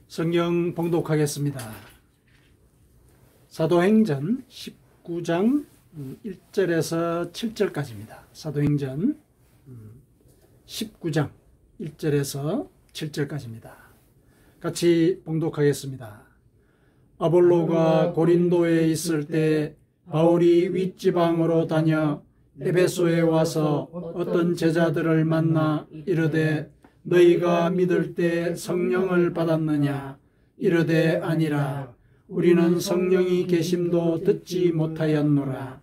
성경 봉독하겠습니다. 사도행전 19장 1절에서 7절까지입니다. 사도행전 19장 1절에서 7절까지입니다. 같이 봉독하겠습니다. 아볼로가 고린도에 있을 때 바울이 윗지방으로 다녀 에베소에 와서 어떤 제자들을 만나 이르되 너희가 믿을 때 성령을 받았느냐? 이르되 아니라 우리는 성령이 계심도 듣지 못하였노라.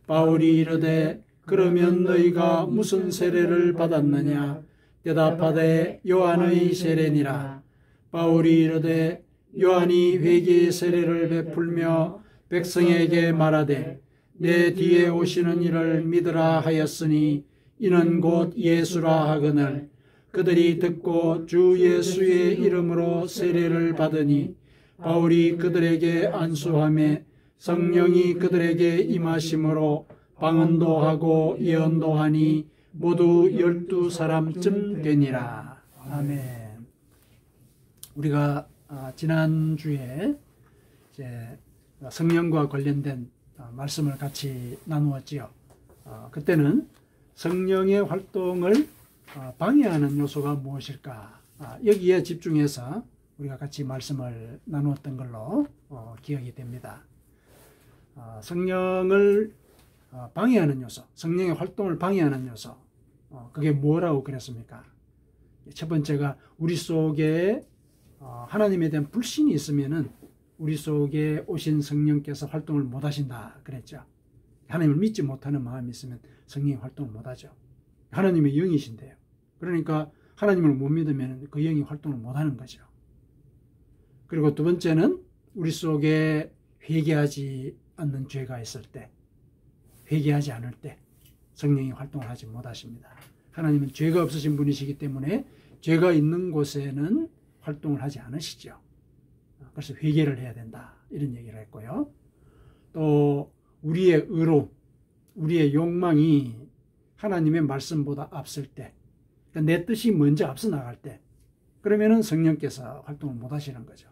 바울이 이르되 그러면 너희가 무슨 세례를 받았느냐? 대답하되 요한의 세례니라. 바울이 이르되 요한이 회개의 세례를 베풀며 백성에게 말하되 내 뒤에 오시는 이를 믿으라 하였으니 이는 곧 예수라 하거늘 그들이 듣고 주 예수의 이름으로 세례를 받으니 바울이 그들에게 안수하며 성령이 그들에게 임하심으로 방언도 하고 예언도 하니 모두 12사람쯤 되니라. 아멘. 우리가 지난주에 이제 성령과 관련된 말씀을 같이 나누었지요. 그때는 성령의 활동을 방해하는 요소가 무엇일까? 여기에 집중해서 우리가 같이 말씀을 나누었던 걸로 기억이 됩니다. 성령을 방해하는 요소, 성령의 활동을 방해하는 요소, 그게 뭐라고 그랬습니까? 첫 번째가 우리 속에 하나님에 대한 불신이 있으면은 우리 속에 오신 성령께서 활동을 못 하신다 그랬죠. 하나님을 믿지 못하는 마음이 있으면 성령이 활동을 못 하죠. 하나님의 영이신데요. 그러니까 하나님을 못 믿으면 그 영이 활동을 못 하는 거죠. 그리고 두 번째는 우리 속에 회개하지 않는 죄가 있을 때, 회개하지 않을 때 성령이 활동을 하지 못하십니다. 하나님은 죄가 없으신 분이시기 때문에 죄가 있는 곳에는 활동을 하지 않으시죠. 그래서 회개를 해야 된다 이런 얘기를 했고요. 또 우리의 의로, 우리의 욕망이 하나님의 말씀보다 앞설 때, 그러니까 내 뜻이 먼저 앞서 나갈 때, 그러면은 성령께서 활동을 못 하시는 거죠.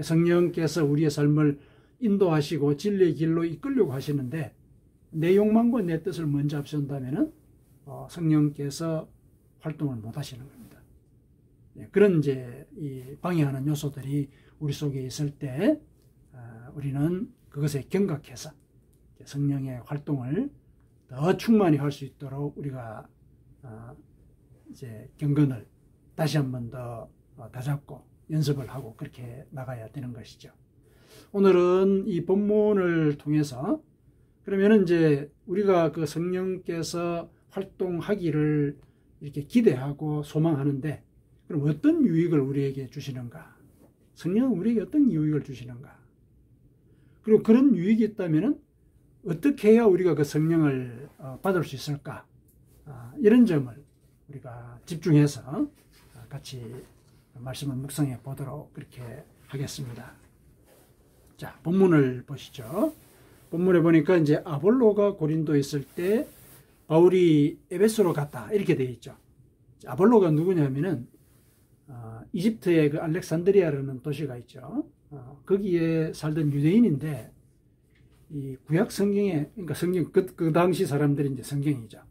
성령께서 우리의 삶을 인도하시고 진리의 길로 이끌려고 하시는데 내 욕망과 내 뜻을 먼저 앞선다면은 성령께서 활동을 못 하시는 겁니다. 그런 이제 이 방해하는 요소들이 우리 속에 있을 때 우리는 그것에 경각해서 성령의 활동을 더 충만히 할 수 있도록 우리가 이제 경건을 다시 한 번 더 다잡고 연습을 하고 그렇게 나가야 되는 것이죠. 오늘은 이 본문을 통해서 그러면은 이제 우리가 그 성령께서 활동하기를 이렇게 기대하고 소망하는데 그럼 어떤 유익을 우리에게 주시는가? 성령은 우리에게 어떤 유익을 주시는가? 그리고 그런 유익이 있다면은 어떻게 해야 우리가 그 성령을 받을 수 있을까? 이런 점을 우리가 집중해서 같이 말씀을 묵상해 보도록 그렇게 하겠습니다. 자, 본문을 보시죠. 본문에 보니까 이제 아볼로가 고린도에 있을 때 바울이 에베소로 갔다 이렇게 되어 있죠. 아볼로가 누구냐면은 이집트의 그 알렉산드리아라는 도시가 있죠. 거기에 살던 유대인인데 이 구약 성경에, 그러니까 성경 그 당시 사람들이 이제 성경이죠.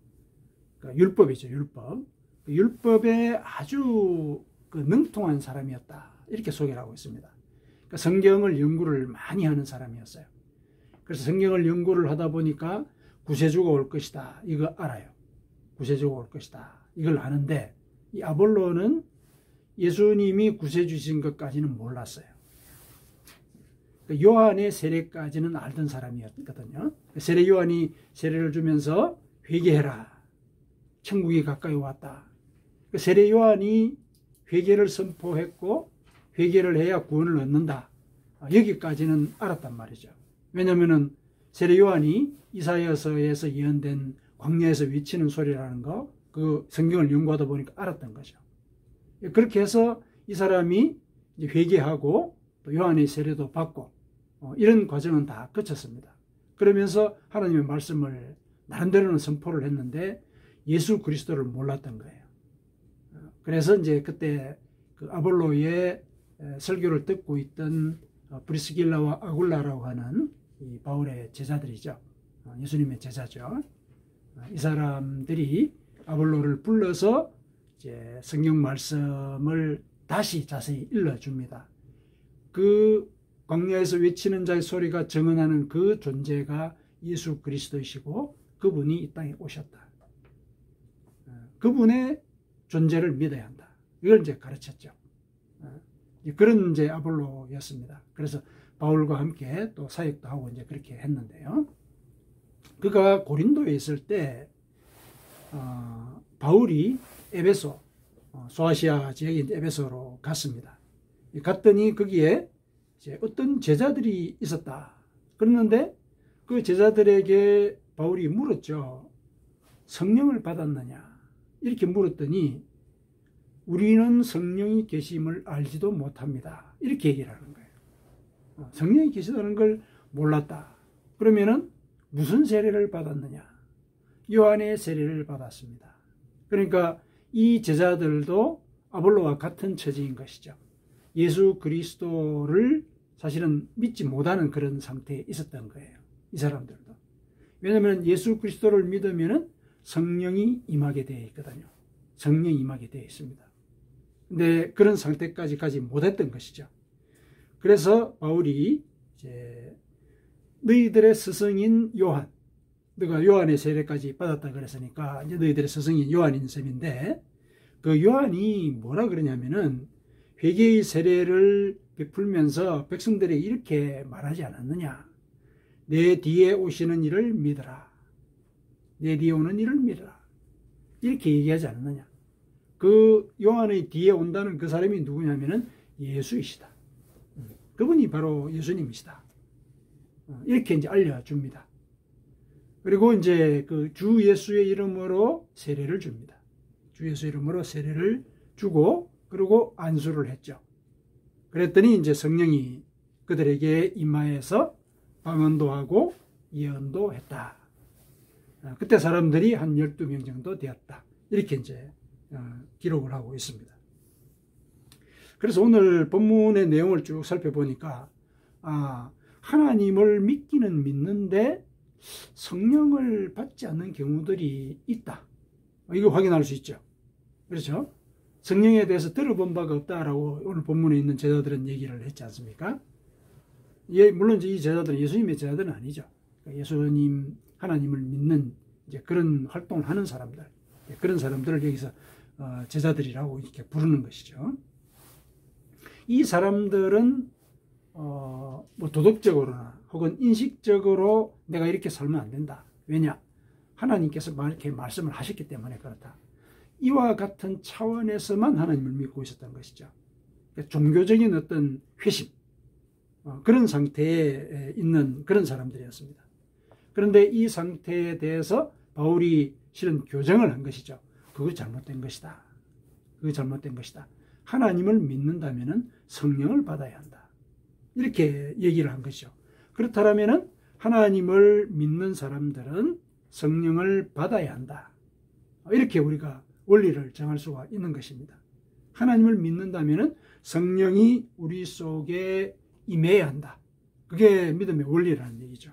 그러니까 율법이죠, 율법. 그 율법에 아주 그 능통한 사람이었다 이렇게 소개를 하고 있습니다. 그러니까 성경을 연구를 많이 하는 사람이었어요. 그래서 성경을 연구를 하다 보니까 구세주가 올 것이다 이거 알아요. 구세주가 올 것이다 이걸 아는데 이 아볼로는 예수님이 구세주신 것까지는 몰랐어요. 요한의 세례까지는 알던 사람이었거든요. 세례 요한이 세례를 주면서 회개해라. 천국이 가까이 왔다. 세례 요한이 회개를 선포했고 회개를 해야 구원을 얻는다. 여기까지는 알았단 말이죠. 왜냐하면 세례 요한이 이사야서에서 예언된 광야에서 외치는 소리라는 거, 그 성경을 연구하다 보니까 알았던 거죠. 그렇게 해서 이 사람이 이제 회개하고 또 요한의 세례도 받고 이런 과정은 다 거쳤습니다. 그러면서 하나님의 말씀을 나름대로는 선포를 했는데 예수 그리스도를 몰랐던 거예요. 그래서 이제 그때 그 아볼로의 설교를 듣고 있던 브리스길라와 아굴라라고 하는 이 바울의 제자들이죠. 예수님의 제자죠. 이 사람들이 아볼로를 불러서 이제 성경 말씀을 다시 자세히 일러줍니다. 그 광야에서 외치는 자의 소리가 증언하는 그 존재가 예수 그리스도이시고 그분이 이 땅에 오셨다. 그분의 존재를 믿어야 한다. 이걸 이제 가르쳤죠. 그런 이제 아볼로였습니다. 그래서 바울과 함께 또 사역도 하고 이제 그렇게 했는데요. 그가 고린도에 있을 때 바울이 에베소, 소아시아 지역인 에베소로 갔습니다. 갔더니 거기에 이제 어떤 제자들이 있었다. 그랬는데 그 제자들에게 바울이 물었죠. 성령을 받았느냐? 이렇게 물었더니 우리는 성령이 계심을 알지도 못합니다. 이렇게 얘기를 하는 거예요. 성령이 계시다는 걸 몰랐다. 그러면은 무슨 세례를 받았느냐? 요한의 세례를 받았습니다. 그러니까 이 제자들도 아볼로와 같은 처지인 것이죠. 예수 그리스도를 사실은 믿지 못하는 그런 상태에 있었던 거예요. 이 사람들도. 왜냐하면 예수 그리스도를 믿으면 성령이 임하게 되어 있거든요. 성령이 임하게 되어 있습니다. 근데 그런 상태까지 가지 못했던 것이죠. 그래서 바울이 이제 너희들의 스승인 요한, 너가 요한의 세례까지 받았다 그랬으니까 이제 너희들의 스승인 요한인 셈인데 그 요한이 뭐라 그러냐면은 회개의 세례를 베풀면서 백성들에게 이렇게 말하지 않았느냐? 내 뒤에 오시는 이를 믿어라. 내 뒤에 오는 이를 믿어라. 이렇게 얘기하지 않았느냐? 그 요한의 뒤에 온다는 그 사람이 누구냐면은 예수이시다. 그분이 바로 예수님이시다. 이렇게 이제 알려줍니다. 그리고 이제 그 주 예수의 이름으로 세례를 줍니다. 주 예수 이름으로 세례를 주고 그리고 안수를 했죠. 그랬더니 이제 성령이 그들에게 임하여서 방언도 하고 예언도 했다. 그때 사람들이 한 12명 정도 되었다. 이렇게 이제 기록을 하고 있습니다. 그래서 오늘 본문의 내용을 쭉 살펴보니까 하나님을 믿기는 믿는데 성령을 받지 않는 경우들이 있다. 이거 확인할 수 있죠. 그렇죠? 성령에 대해서 들어본 바가 없다라고 오늘 본문에 있는 제자들은 얘기를 했지 않습니까? 물론 이 제자들은 예수님의 제자들은 아니죠. 예수님, 하나님을 믿는 이제 그런 활동을 하는 사람들, 그런 사람들을 여기서 제자들이라고 이렇게 부르는 것이죠. 이 사람들은 뭐 도덕적으로나 혹은 인식적으로 내가 이렇게 살면 안 된다. 왜냐? 하나님께서 이렇게 말씀을 하셨기 때문에 그렇다. 이와 같은 차원에서만 하나님을 믿고 있었던 것이죠. 종교적인 어떤 회심, 그런 상태에 있는 그런 사람들이었습니다. 그런데 이 상태에 대해서 바울이 실은 교정을 한 것이죠. 그거 잘못된 것이다. 그거 잘못된 것이다. 하나님을 믿는다면 성령을 받아야 한다. 이렇게 얘기를 한 것이죠. 그렇다면 하나님을 믿는 사람들은 성령을 받아야 한다. 이렇게 우리가 원리를 정할 수가 있는 것입니다. 하나님을 믿는다면 성령이 우리 속에 임해야 한다. 그게 믿음의 원리라는 얘기죠.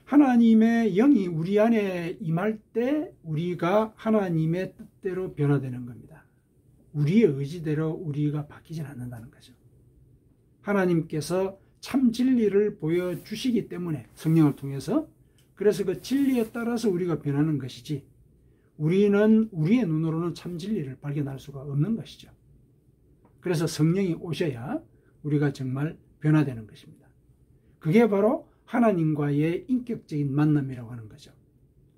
하나님의 영이 우리 안에 임할 때 우리가 하나님의 뜻대로 변화되는 겁니다. 우리의 의지대로 우리가 바뀌진 않는다는 거죠. 하나님께서 참 진리를 보여주시기 때문에 성령을 통해서 그래서 그 진리에 따라서 우리가 변하는 것이지 우리는 우리의 눈으로는 참 진리를 발견할 수가 없는 것이죠. 그래서 성령이 오셔야 우리가 정말 변화되는 것입니다. 그게 바로 하나님과의 인격적인 만남이라고 하는 거죠.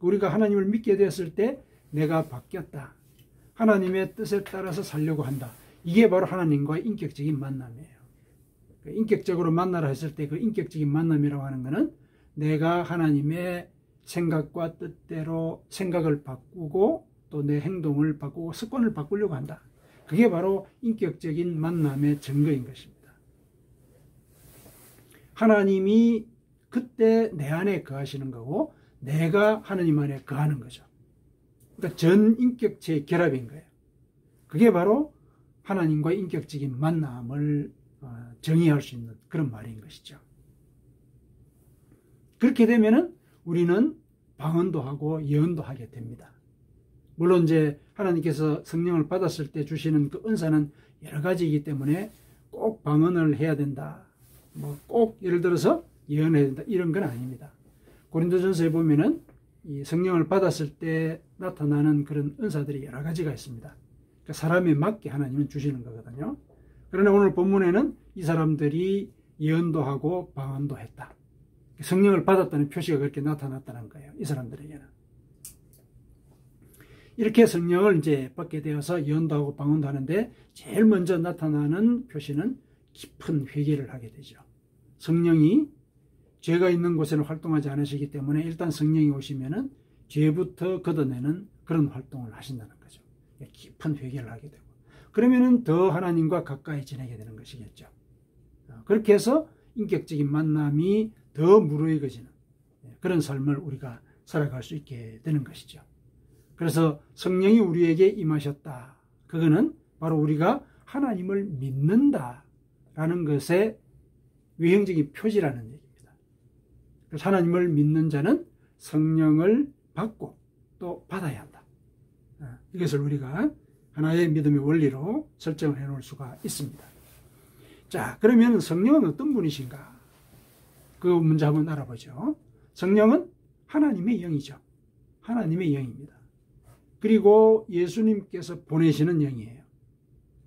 우리가 하나님을 믿게 되었을 때 내가 바뀌었다. 하나님의 뜻에 따라서 살려고 한다. 이게 바로 하나님과의 인격적인 만남이에요. 인격적으로 만나라 했을 때 그 인격적인 만남이라고 하는 것은 내가 하나님의 생각과 뜻대로 생각을 바꾸고 또 내 행동을 바꾸고 습관을 바꾸려고 한다. 그게 바로 인격적인 만남의 증거인 것입니다. 하나님이 그때 내 안에 거하시는 거고 내가 하나님 안에 거하는 거죠. 그러니까 전인격체의 결합인 거예요. 그게 바로 하나님과의 인격적인 만남을 정의할 수 있는 그런 말인 것이죠. 그렇게 되면은 우리는 방언도 하고 예언도 하게 됩니다. 물론 이제 하나님께서 성령을 받았을 때 주시는 그 은사는 여러 가지이기 때문에 꼭 방언을 해야 된다, 뭐 꼭 예를 들어서 예언해야 된다, 이런 건 아닙니다. 고린도전서에 보면은 이 성령을 받았을 때 나타나는 그런 은사들이 여러 가지가 있습니다. 그러니까 사람에 맞게 하나님은 주시는 거거든요. 그러나 오늘 본문에는 이 사람들이 예언도 하고 방언도 했다. 성령을 받았다는 표시가 그렇게 나타났다는 거예요. 이 사람들에게는. 이렇게 성령을 이제 받게 되어서 예언도 하고 방언도 하는데 제일 먼저 나타나는 표시는 깊은 회개를 하게 되죠. 성령이 죄가 있는 곳에는 활동하지 않으시기 때문에 일단 성령이 오시면은 죄부터 걷어내는 그런 활동을 하신다는 거죠. 깊은 회개를 하게 되고, 그러면은 더 하나님과 가까이 지내게 되는 것이겠죠. 그렇게 해서 인격적인 만남이 더 무르익어지는 그런 삶을 우리가 살아갈 수 있게 되는 것이죠. 그래서 성령이 우리에게 임하셨다. 그거는 바로 우리가 하나님을 믿는다라는 것의 외형적인 표지라는 얘기입니다. 그래서 하나님을 믿는 자는 성령을 받고 또 받아야 한다. 이것을 우리가 하나의 믿음의 원리로 설정을 해놓을 수가 있습니다. 자, 그러면 성령은 어떤 분이신가? 그 문제 한번 알아보죠. 성령은 하나님의 영이죠. 하나님의 영입니다. 그리고 예수님께서 보내시는 영이에요.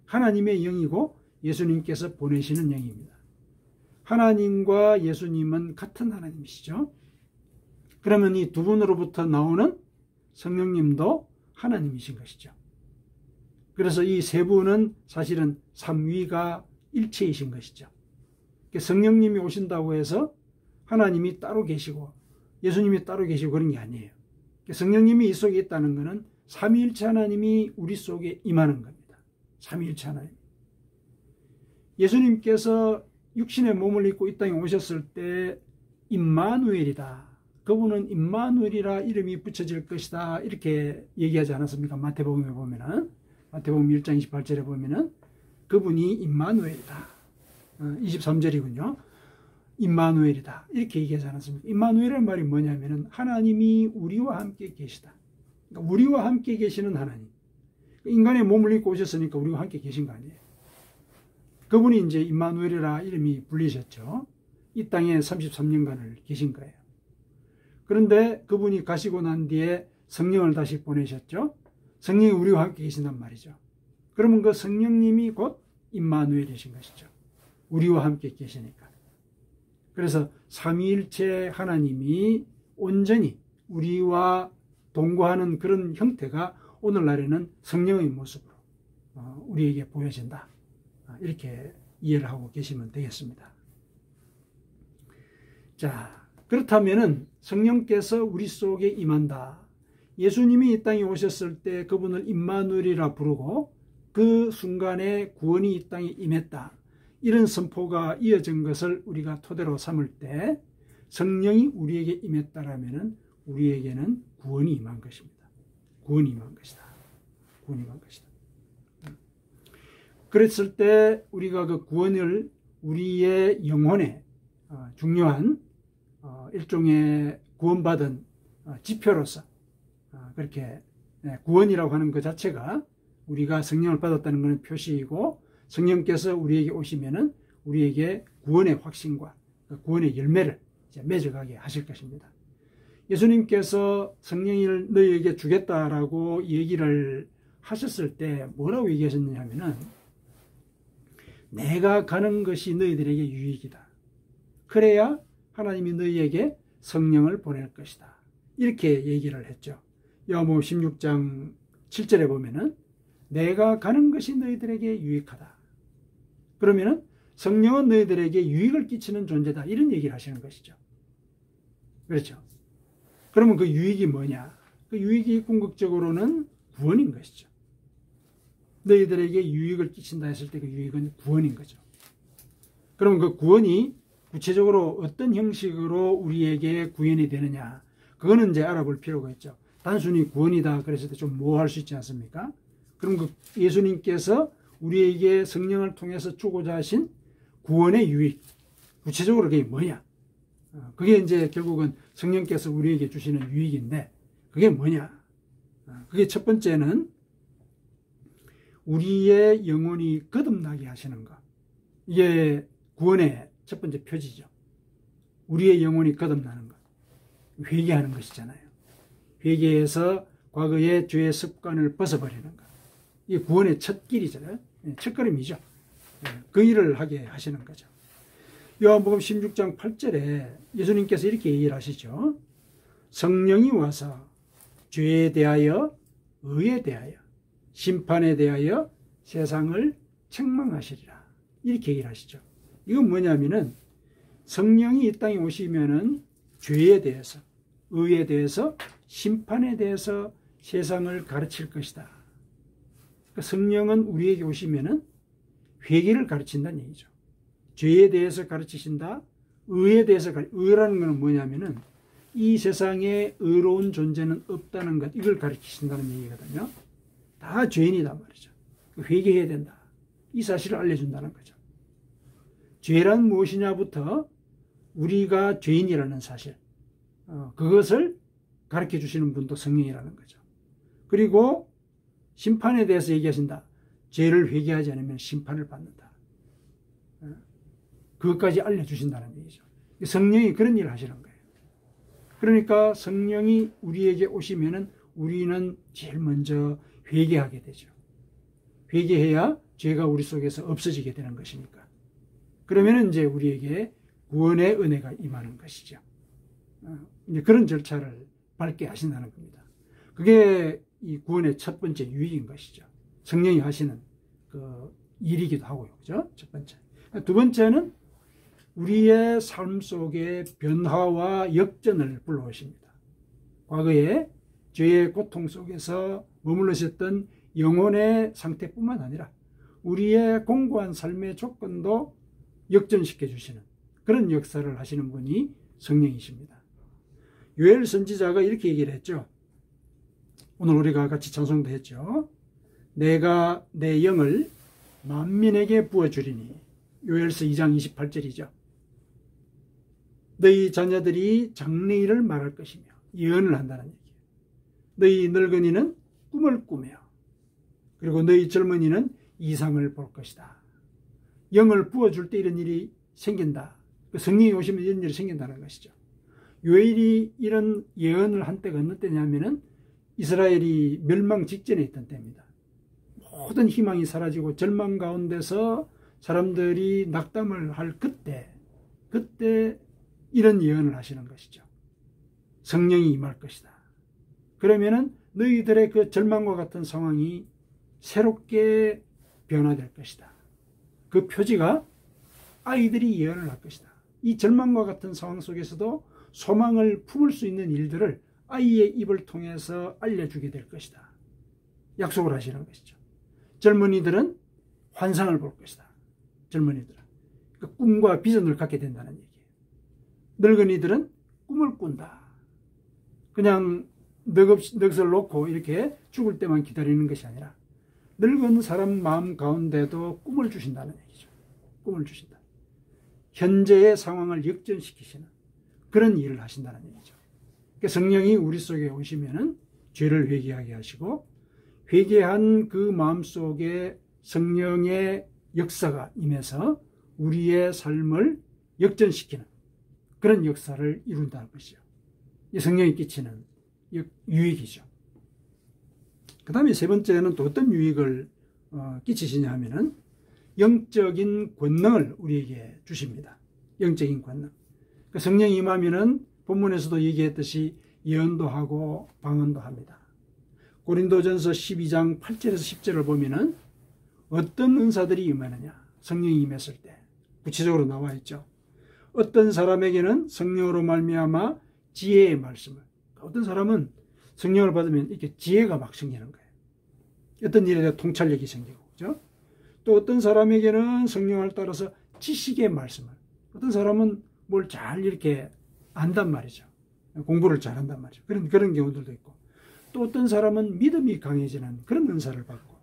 하나님의 영이고 예수님께서 보내시는 영입니다. 하나님과 예수님은 같은 하나님이시죠. 그러면 이 두 분으로부터 나오는 성령님도 하나님이신 것이죠. 그래서 이 세 분은 사실은 삼위가 일체이신 것이죠. 성령님이 오신다고 해서 하나님이 따로 계시고 예수님이 따로 계시고 그런 게 아니에요. 성령님이 이 속에 있다는 것은 삼위일체 하나님이 우리 속에 임하는 겁니다. 삼위일체 하나님. 예수님께서 육신의 몸을 입고 이 땅에 오셨을 때 임마누엘이다. 그분은 임마누엘이라 이름이 붙여질 것이다. 이렇게 얘기하지 않았습니까? 마태복음에 보면은, 마태복음 1장 28절에 보면은 그분이 임마누엘이다. 23절이군요. 임마누엘이다. 이렇게 얘기하지 않았습니까? 임마누엘이라는 말이 뭐냐면은 하나님이 우리와 함께 계시다. 그러니까 우리와 함께 계시는 하나님. 인간의 몸을 입고 오셨으니까 우리와 함께 계신 거 아니에요. 그분이 이제 임마누엘이라 이름이 불리셨죠. 이 땅에 33년간을 계신 거예요. 그런데 그분이 가시고 난 뒤에 성령을 다시 보내셨죠. 성령이 우리와 함께 계신단 말이죠. 그러면 그 성령님이 곧 임마누엘이신 것이죠. 우리와 함께 계시니까. 그래서 삼위일체 하나님이 온전히 우리와 동거하는 그런 형태가 오늘날에는 성령의 모습으로 우리에게 보여진다. 이렇게 이해를 하고 계시면 되겠습니다. 자, 그렇다면은 성령께서 우리 속에 임한다. 예수님이 이 땅에 오셨을 때 그분을 임마누엘이라 부르고 그 순간에 구원이 이 땅에 임했다. 이런 선포가 이어진 것을 우리가 토대로 삼을 때 성령이 우리에게 임했다라면은 우리에게는 구원이 임한 것입니다. 구원이 임한 것이다. 구원이 임한 것이다. 그랬을 때 우리가 그 구원을 우리의 영혼에 중요한 일종의 구원받은 지표로서 그렇게 구원이라고 하는 것 자체가 우리가 성령을 받았다는 것은 표시이고, 성령께서 우리에게 오시면은 우리에게 구원의 확신과 구원의 열매를 맺어가게 하실 것입니다. 예수님께서 성령을 너희에게 주겠다라고 얘기를 하셨을 때 뭐라고 얘기하셨느냐 하면은 내가 가는 것이 너희들에게 유익이다. 그래야 하나님이 너희에게 성령을 보낼 것이다. 이렇게 얘기를 했죠. 요한복음 16장 7절에 보면은 내가 가는 것이 너희들에게 유익하다. 그러면은 성령은 너희들에게 유익을 끼치는 존재다. 이런 얘기를 하시는 것이죠. 그렇죠. 그러면 그 유익이 뭐냐? 그 유익이 궁극적으로는 구원인 것이죠. 너희들에게 유익을 끼친다 했을 때 그 유익은 구원인 거죠. 그러면 그 구원이 구체적으로 어떤 형식으로 우리에게 구현이 되느냐? 그거는 이제 알아볼 필요가 있죠. 단순히 구원이다 그랬을 때 좀 모호할 수 있지 않습니까? 그럼 그 예수님께서 우리에게 성령을 통해서 주고자 하신 구원의 유익, 구체적으로 그게 뭐냐? 그게 이제 결국은 성령께서 우리에게 주시는 유익인데, 그게 뭐냐? 그게 첫 번째는 우리의 영혼이 거듭나게 하시는 것. 이게 구원의 첫 번째 표지죠. 우리의 영혼이 거듭나는 것. 회개하는 것이잖아요. 회개해서 과거의 죄의 습관을 벗어버리는 것. 이게 구원의 첫 길이잖아요. 첫 걸음이죠. 그 일을 하게 하시는 거죠. 요한복음 16장 8절에 예수님께서 이렇게 얘기를 하시죠. 성령이 와서 죄에 대하여, 의에 대하여, 심판에 대하여 세상을 책망하시리라. 이렇게 얘기를 하시죠. 이건 뭐냐면은 성령이 이 땅에 오시면은 죄에 대해서, 의에 대해서, 심판에 대해서 세상을 가르칠 것이다. 그러니까 성령은 우리에게 오시면은 회개를 가르친다는 얘기죠. 죄에 대해서 가르치신다. 의에 대해서 의라는 것은 뭐냐면은 이 세상에 의로운 존재는 없다는 것, 이걸 가르치신다는 얘기거든요. 다 죄인이단 말이죠. 회개해야 된다. 이 사실을 알려준다는 거죠. 죄란 무엇이냐부터 우리가 죄인이라는 사실, 그것을 가르쳐 주시는 분도 성령이라는 거죠. 그리고 심판에 대해서 얘기하신다. 죄를 회개하지 않으면 심판을 받는다. 그것까지 알려주신다는 얘기죠. 성령이 그런 일을 하시는 거예요. 그러니까 성령이 우리에게 오시면은 우리는 제일 먼저 회개하게 되죠. 회개해야 죄가 우리 속에서 없어지게 되는 것이니까. 그러면은 이제 우리에게 구원의 은혜가 임하는 것이죠. 이제 그런 절차를 밟게 하신다는 겁니다. 그게 이 구원의 첫 번째 유익인 것이죠. 성령이 하시는 그 일이기도 하고요. 그죠? 첫 번째. 두 번째는 우리의 삶 속에 변화와 역전을 불러오십니다. 과거에 죄의 고통 속에서 머물러셨던 영혼의 상태뿐만 아니라 우리의 공고한 삶의 조건도 역전시켜 주시는 그런 역사를 하시는 분이 성령이십니다. 요엘 선지자가 이렇게 얘기를 했죠. 오늘 우리가 같이 찬송도 했죠. 내가 내 영을 만민에게 부어주리니. 요엘서 2장 28절이죠. 너희 자녀들이 장래일을 말할 것이며 예언을 한다는 얘기예요. 너희 늙은이는 꿈을 꾸며 그리고 너희 젊은이는 이상을 볼 것이다. 영을 부어줄 때 이런 일이 생긴다. 성령이 오시면 이런 일이 생긴다는 것이죠. 요엘이 이런 예언을 한 때가 어느 때냐면은 이스라엘이 멸망 직전에 있던 때입니다. 모든 희망이 사라지고 절망 가운데서 사람들이 낙담을 할 그때 이런 예언을 하시는 것이죠. 성령이 임할 것이다. 그러면은 너희들의 그 절망과 같은 상황이 새롭게 변화될 것이다. 그 표지가 아이들이 예언을 할 것이다. 이 절망과 같은 상황 속에서도 소망을 품을 수 있는 일들을 아이의 입을 통해서 알려주게 될 것이다. 약속을 하시는 것이죠. 젊은이들은 환상을 볼 것이다. 젊은이들은 그 꿈과 비전을 갖게 된다는 얘기예요. 늙은이들은 꿈을 꾼다. 그냥 넋을 놓고 이렇게 죽을 때만 기다리는 것이 아니라 늙은 사람 마음 가운데도 꿈을 주신다는 얘기죠. 꿈을 주신다. 현재의 상황을 역전시키시는 그런 일을 하신다는 얘기죠. 그러니까 성령이 우리 속에 오시면은 죄를 회개하게 하시고 회개한 그 마음 속에 성령의 역사가 임해서 우리의 삶을 역전시키는 그런 역사를 이룬다는 것이죠. 이 성령이 끼치는 유익이죠. 그 다음에 세 번째는 또 어떤 유익을 끼치시냐 하면은 영적인 권능을 우리에게 주십니다. 영적인 권능. 그 성령이 임하면은 본문에서도 얘기했듯이 예언도 하고 방언도 합니다. 고린도전서 12장 8절에서 10절을 보면은 어떤 은사들이 임하느냐. 성령이 임했을 때 구체적으로 나와 있죠. 어떤 사람에게는 성령으로 말미암아 지혜의 말씀을, 어떤 사람은 성령을 받으면 이렇게 지혜가 막 생기는 거예요. 어떤 일에 대해 통찰력이 생기고, 그죠? 또 어떤 사람에게는 성령을 따라서 지식의 말씀을, 어떤 사람은 뭘 잘 이렇게 안단 말이죠. 공부를 잘 한단 말이죠. 그런 경우들도 있고, 또 어떤 사람은 믿음이 강해지는 그런 은사를 받고,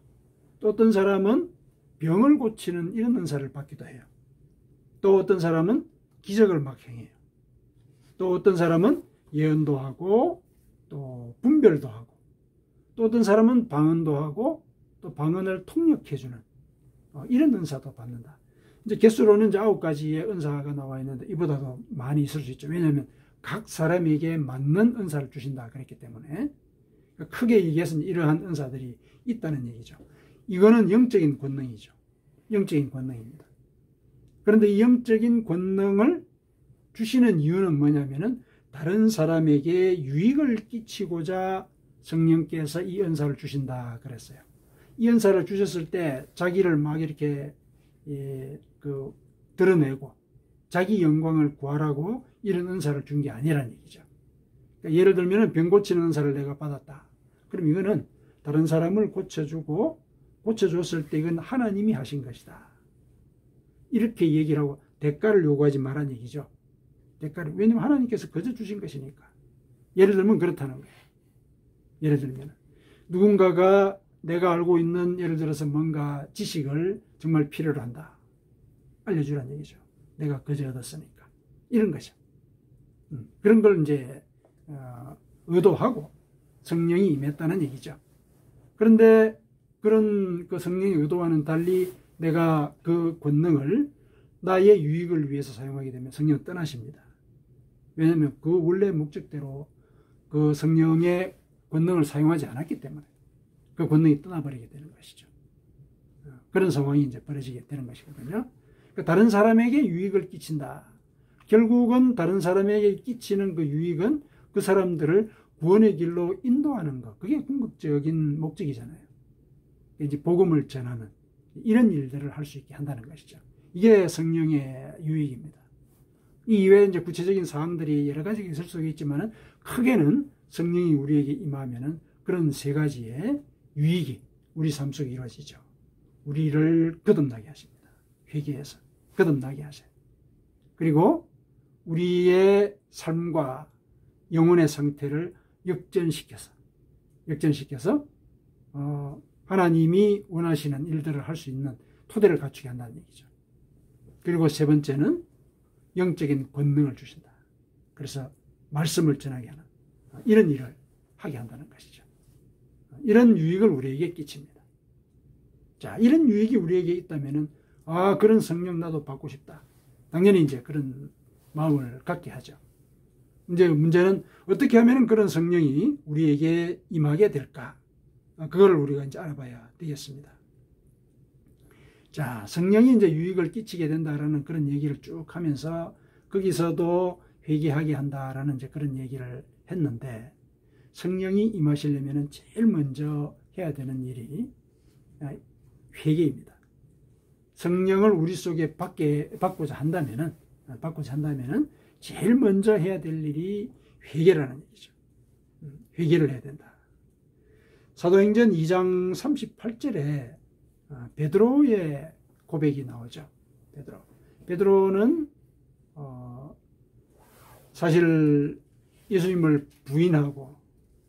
또 어떤 사람은 병을 고치는 이런 은사를 받기도 해요. 또 어떤 사람은 기적을 막 행해요. 또 어떤 사람은 예언도 하고 또 분별도 하고 또 어떤 사람은 방언도 하고 또 방언을 통역해주는 이런 은사도 받는다. 이제 개수로는 이제 9가지의 은사가 나와 있는데 이보다도 많이 있을 수 있죠. 왜냐하면 각 사람에게 맞는 은사를 주신다 그랬기 때문에 크게 얘기해서는 이러한 은사들이 있다는 얘기죠. 이거는 영적인 권능이죠. 영적인 권능입니다. 그런데 이 영적인 권능을 주시는 이유는 뭐냐면은 다른 사람에게 유익을 끼치고자 성령께서 이 은사를 주신다 그랬어요. 이 은사를 주셨을 때 자기를 막 이렇게 드러내고 자기 영광을 구하라고 이런 은사를 준 게 아니라는 얘기죠. 그러니까 예를 들면 병 고치는 은사를 내가 받았다. 그럼 이거는 다른 사람을 고쳐주고 고쳐줬을 때 이건 하나님이 하신 것이다. 이렇게 얘기를 하고 대가를 요구하지 말라는 얘기죠. 대가를. 왜냐하면 하나님께서 거저 주신 것이니까. 예를 들면 그렇다는 거예요. 예를 들면 누군가가 내가 알고 있는 예를 들어서 뭔가 지식을 정말 필요로 한다. 알려주라는 얘기죠. 내가 거저 얻었으니까. 이런 거죠. 그런 걸 이제 의도하고 성령이 임했다는 얘기죠. 그런데 그런 그 성령의 의도와는 달리 내가 그 권능을 나의 유익을 위해서 사용하게 되면 성령은 떠나십니다. 왜냐하면 그 원래 목적대로 그 성령의 권능을 사용하지 않았기 때문에 그 권능이 떠나버리게 되는 것이죠. 그런 상황이 이제 벌어지게 되는 것이거든요. 그러니까 다른 사람에게 유익을 끼친다. 결국은 다른 사람에게 끼치는 그 유익은 그 사람들을 구원의 길로 인도하는 것. 그게 궁극적인 목적이잖아요. 이제 복음을 전하는 이런 일들을 할 수 있게 한다는 것이죠. 이게 성령의 유익입니다. 이 이외에 이제 구체적인 사항들이 여러 가지가 있을 수 있지만은 크게는 성령이 우리에게 임하면은 그런 세 가지의 유익이 우리 삶 속에 이루어지죠. 우리를 거듭나게 하십니다. 회개해서 거듭나게 하세요. 그리고 우리의 삶과 영혼의 상태를 역전시켜서 하나님이 원하시는 일들을 할 수 있는 토대를 갖추게 한다는 얘기죠. 그리고 세 번째는 영적인 권능을 주신다. 그래서 말씀을 전하게 하는 이런 일을 하게 한다는 것이죠. 이런 유익을 우리에게 끼칩니다. 자, 이런 유익이 우리에게 있다면은 그런 성령 나도 받고 싶다. 당연히 이제 그런 마음을 갖게 하죠. 이제 문제는 어떻게 하면 그런 성령이 우리에게 임하게 될까? 그걸 우리가 이제 알아봐야 되겠습니다. 자, 성령이 이제 유익을 끼치게 된다라는 그런 얘기를 쭉 하면서 거기서도 회개하게 한다라는 이제 그런 얘기를 했는데 성령이 임하시려면 제일 먼저 해야 되는 일이 회개입니다. 성령을 우리 속에 받고자 한다면은 제일 먼저 해야 될 일이 회개라는 얘기죠. 회개를 해야 된다. 사도행전 2장 38절에 베드로의 고백이 나오죠. 베드로는 사실 예수님을 부인하고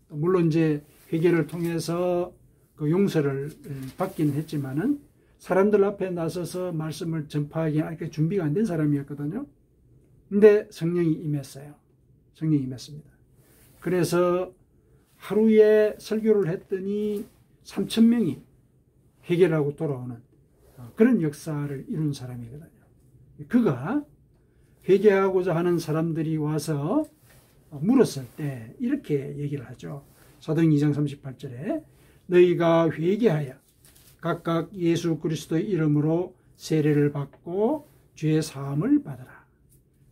물론 이제 회개를 통해서 그 용서를 받긴 했지만은 사람들 앞에 나서서 말씀을 전파하기 아직 준비가 안 된 사람이었거든요. 근데 성령이 임했어요. 성령이 임했습니다. 그래서 하루에 설교를 했더니 3,000명이 회개를 하고 돌아오는 그런 역사를 이룬 사람이거든요. 그가 회개하고자 하는 사람들이 와서 물었을 때 이렇게 얘기를 하죠. 사도행 2장 38절에 너희가 회개하여 각각 예수 그리스도의 이름으로 세례를 받고 죄 사함을 받으라.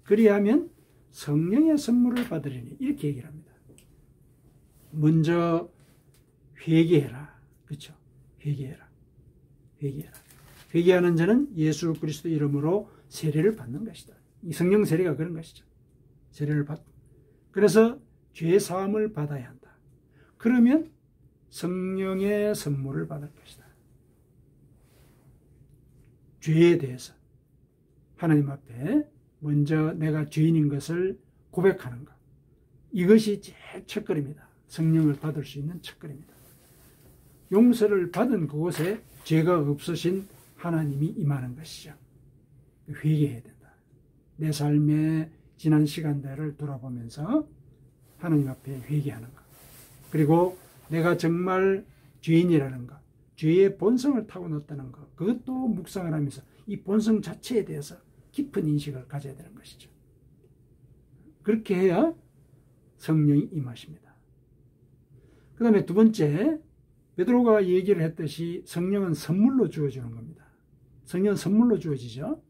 그리하면 성령의 선물을 받으리니 이렇게 얘기를 합니다. 먼저 회개해라. 그렇죠? 회개해라. 회개하는 자는 예수 그리스도 이름으로 세례를 받는 것이다. 이 성령 세례가 그런 것이죠. 세례를 받고 그래서 죄 사함을 받아야 한다. 그러면 성령의 선물을 받을 것이다. 죄에 대해서 하나님 앞에 먼저 내가 죄인인 것을 고백하는 것. 이것이 제일 첫걸음이다. 성령을 받을 수 있는 첫걸음이다. 용서를 받은 그곳에 죄가 없으신 하나님이 임하는 것이죠. 회개해야 된다. 내 삶의 지난 시간들을 돌아보면서 하나님 앞에 회개하는 것. 그리고 내가 정말 죄인이라는 것, 죄의 본성을 타고났다는 것, 그것도 묵상을 하면서 이 본성 자체에 대해서 깊은 인식을 가져야 되는 것이죠. 그렇게 해야 성령이 임하십니다. 그 다음에 두 번째, 베드로가 얘기를 했듯이 성령은 선물로 주어지는 겁니다. 성령은 선물로 주어지죠.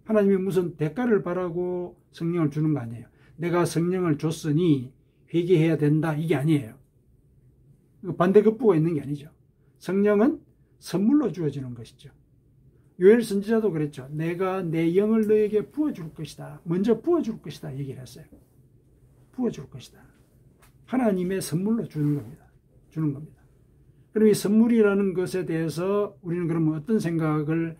하나님이 무슨 대가를 바라고 성령을 주는 거 아니에요. 내가 성령을 줬으니 회개해야 된다, 이게 아니에요. 반대급부가 있는 게 아니죠. 성령은 선물로 주어지는 것이죠. 요엘 선지자도 그랬죠. 내가 내 영을 너에게 부어줄 것이다. 먼저 부어줄 것이다 얘기를 했어요. 부어줄 것이다. 하나님의 선물로 주는 겁니다. 주는 겁니다. 그럼 이 선물이라는 것에 대해서 우리는 그러면 어떤 생각을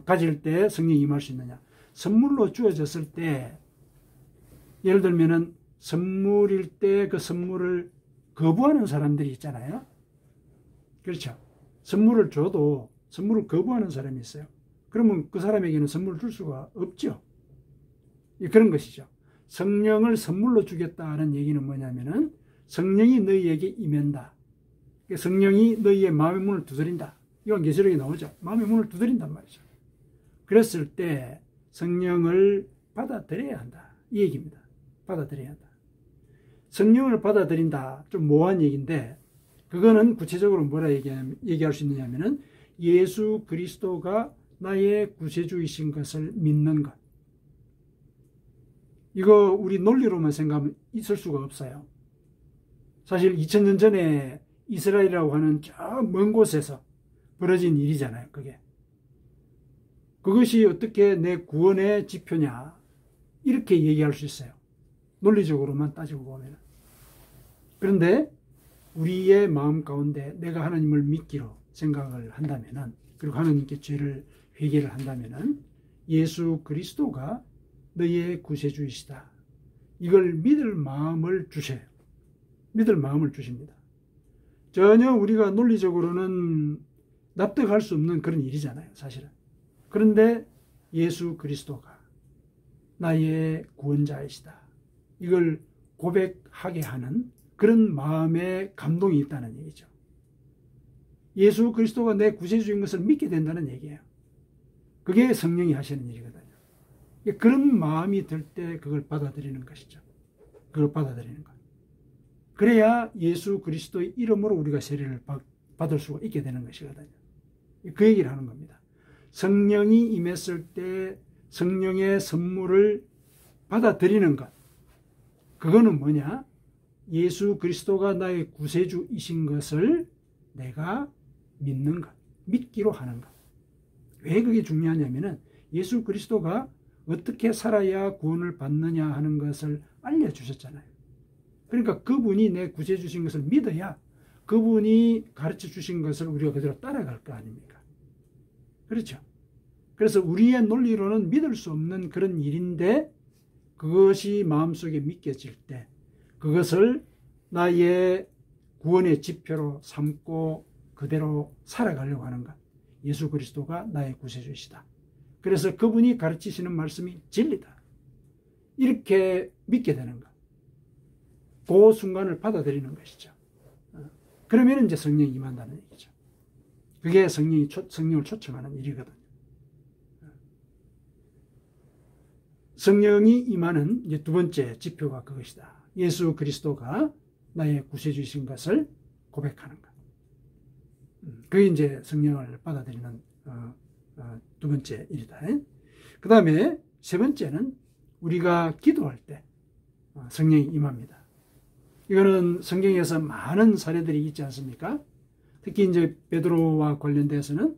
가질 때 성령이 임할 수 있느냐. 선물로 주어졌을 때 예를 들면은 선물일 때 그 선물을 거부하는 사람들이 있잖아요. 그렇죠. 선물을 줘도 선물을 거부하는 사람이 있어요. 그러면 그 사람에게는 선물을 줄 수가 없죠. 그런 것이죠. 성령을 선물로 주겠다는 얘기는 뭐냐면은 성령이 너희에게 임한다. 성령이 너희의 마음의 문을 두드린다. 이건 계시록에 나오죠. 마음의 문을 두드린단 말이죠. 그랬을 때 성령을 받아들여야 한다. 이 얘기입니다. 받아들여야 한다. 성령을 받아들인다. 좀 모호한 얘기인데 그거는 구체적으로 뭐라 얘기할 수 있느냐면은 예수 그리스도가 나의 구세주이신 것을 믿는 것. 이거 우리 논리로만 생각하면 있을 수가 없어요. 사실 2000년 전에 이스라엘이라고 하는 저 먼 곳에서 벌어진 일이잖아요. 그것이 어떻게 내 구원의 지표냐 이렇게 얘기할 수 있어요. 논리적으로만 따지고 보면. 그런데 우리의 마음 가운데 내가 하나님을 믿기로 생각을 한다면은, 그리고 하나님께 죄를 회개를 한다면은 예수 그리스도가 너의 구세주이시다. 이걸 믿을 마음을 주셔요. 믿을 마음을 주십니다. 전혀 우리가 논리적으로는 납득할 수 없는 그런 일이잖아요, 사실은. 그런데 예수 그리스도가 나의 구원자이시다. 이걸 고백하게 하는 그런 마음의 감동이 있다는 얘기죠. 예수 그리스도가 내 구세주인 것을 믿게 된다는 얘기예요. 그게 성령이 하시는 일이거든요. 그런 마음이 들 때 그걸 받아들이는 것이죠. 그걸 받아들이는 것. 그래야 예수 그리스도의 이름으로 우리가 세례를 받을 수가 있게 되는 것이거든요. 그 얘기를 하는 겁니다. 성령이 임했을 때 성령의 선물을 받아들이는 것. 그거는 뭐냐? 예수 그리스도가 나의 구세주이신 것을 내가 믿는 것. 믿기로 하는 것. 왜 그게 중요하냐면은 예수 그리스도가 어떻게 살아야 구원을 받느냐 하는 것을 알려주셨잖아요. 그러니까 그분이 내 구세주신 것을 믿어야 그분이 가르쳐 주신 것을 우리가 그대로 따라갈 거 아닙니까? 그렇죠? 그래서 우리의 논리로는 믿을 수 없는 그런 일인데 그것이 마음속에 믿겨질 때 그것을 나의 구원의 지표로 삼고 그대로 살아가려고 하는 것. 예수 그리스도가 나의 구세주이시다. 그래서 그분이 가르치시는 말씀이 진리다. 이렇게 믿게 되는 것. 그 순간을 받아들이는 것이죠. 그러면 이제 성령이 임한다는 얘기죠. 그게 성령을 초청하는 일이거든요. 성령이 임하는 이제 두 번째 지표가 그것이다. 예수 그리스도가 나의 구세주이신 것을 고백하는 것. 그게 이제 성령을 받아들이는 두 번째 일이다. 그 다음에 세 번째는 우리가 기도할 때 성령이 임합니다. 이거는 성경에서 많은 사례들이 있지 않습니까? 특히 이제 베드로와 관련돼서는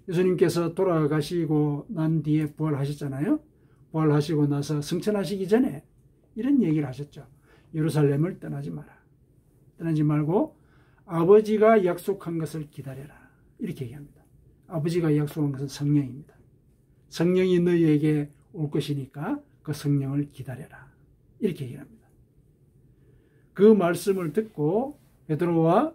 예수님께서 돌아가시고 난 뒤에 부활하셨잖아요. 부활하시고 나서 승천하시기 전에 이런 얘기를 하셨죠. 예루살렘을 떠나지 마라. 떠나지 말고 아버지가 약속한 것을 기다려라. 이렇게 얘기합니다. 아버지가 약속한 것은 성령입니다. 성령이 너희에게 올 것이니까 그 성령을 기다려라. 이렇게 얘기합니다. 그 말씀을 듣고 베드로와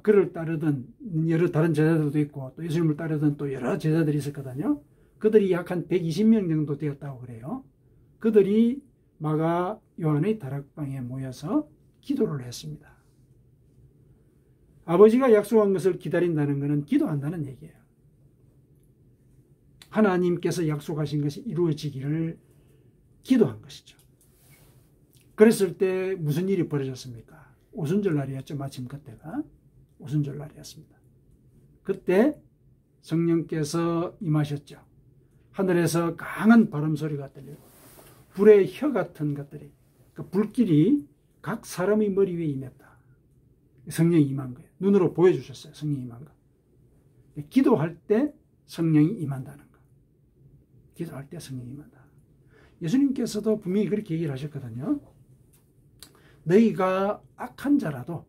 그를 따르던 여러 다른 제자들도 있고 또 예수님을 따르던 또 여러 제자들이 있었거든요. 그들이 약 한 120명 정도 되었다고 그래요. 그들이 마가 요한의 다락방에 모여서 기도를 했습니다. 아버지가 약속한 것을 기다린다는 것은 기도한다는 얘기예요. 하나님께서 약속하신 것이 이루어지기를 기도한 것이죠. 그랬을 때 무슨 일이 벌어졌습니까? 오순절날이었죠. 마침 그때가 오순절날이었습니다. 그때 성령께서 임하셨죠. 하늘에서 강한 바람 소리가 들리고 불의 혀 같은 것들이, 그 불길이 각 사람의 머리 위에 임했다. 성령이 임한 거예요. 눈으로 보여주셨어요. 성령이 임한 거. 기도할 때 성령이 임한다는 거. 기도할 때 성령이 임한다. 예수님께서도 분명히 그렇게 얘기를 하셨거든요. 너희가 악한 자라도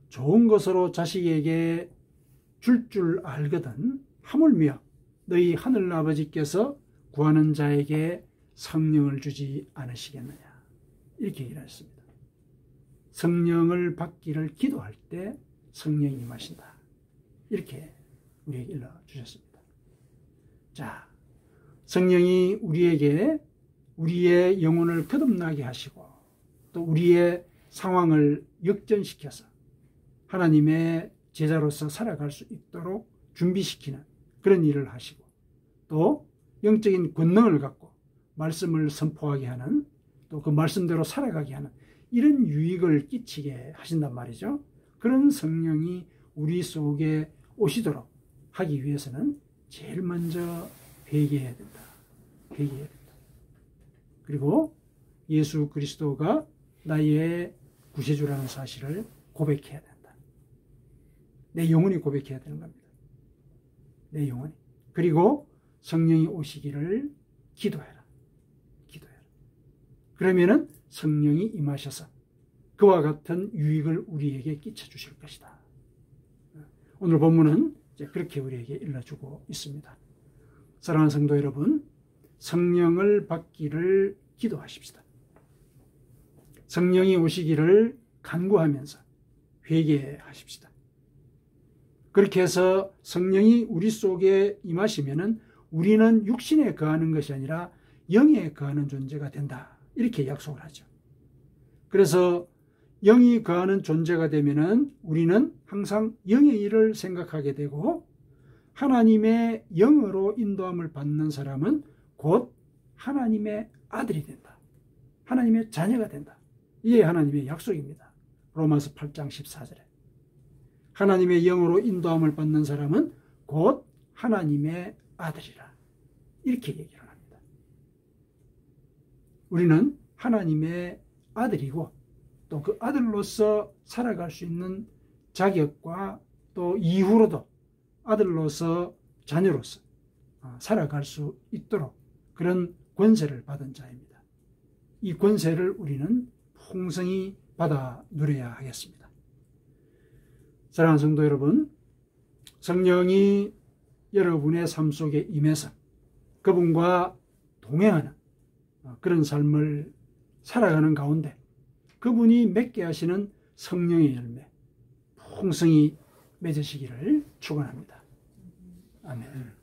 좋은 것으로 자식에게 줄 알거든 하물며 너희 하늘 아버지께서 구하는 자에게 성령을 주지 않으시겠느냐. 이렇게 얘기를 했습니다. 성령을 받기를 기도할 때 성령이 임하신다. 이렇게 우리에게 일러주셨습니다. 자, 성령이 우리에게 우리의 영혼을 거듭나게 하시고 또 우리의 상황을 역전시켜서 하나님의 제자로서 살아갈 수 있도록 준비시키는 그런 일을 하시고 또 영적인 권능을 갖고 말씀을 선포하게 하는 또 그 말씀대로 살아가게 하는 이런 유익을 끼치게 하신단 말이죠. 그런 성령이 우리 속에 오시도록 하기 위해서는 제일 먼저 회개해야 된다. 회개해야 된다. 그리고 예수 그리스도가 나의 구세주라는 사실을 고백해야 된다. 내 영혼이 고백해야 되는 겁니다. 내 영혼이. 그리고 성령이 오시기를 기도해라. 기도해라. 그러면은 성령이 임하셔서 그와 같은 유익을 우리에게 끼쳐주실 것이다. 오늘 본문은 이제 그렇게 우리에게 일러주고 있습니다. 사랑하는 성도 여러분, 성령을 받기를 기도하십시다. 성령이 오시기를 간구하면서 회개하십시다. 그렇게 해서 성령이 우리 속에 임하시면은 우리는 육신에 거하는 것이 아니라 영에 거하는 존재가 된다. 이렇게 약속을 하죠. 그래서 영이 거하는 존재가 되면은 우리는 항상 영의 일을 생각하게 되고 하나님의 영으로 인도함을 받는 사람은 곧 하나님의 아들이 된다. 하나님의 자녀가 된다. 이게 하나님의 약속입니다. 로마서 8장 14절에. 하나님의 영으로 인도함을 받는 사람은 곧 하나님의 아들이라. 이렇게 얘기를 합니다. 우리는 하나님의 아들이고 또 그 아들로서 살아갈 수 있는 자격과 또 이후로도 아들로서 자녀로서 살아갈 수 있도록 그런 권세를 받은 자입니다. 이 권세를 우리는 풍성히 받아 누려야 하겠습니다. 사랑하는 성도 여러분, 성령이 여러분의 삶 속에 임해서 그분과 동행하는 그런 삶을 살아가는 가운데 그분이 맺게 하시는 성령의 열매 풍성히 맺으시기를 축원합니다. 아멘.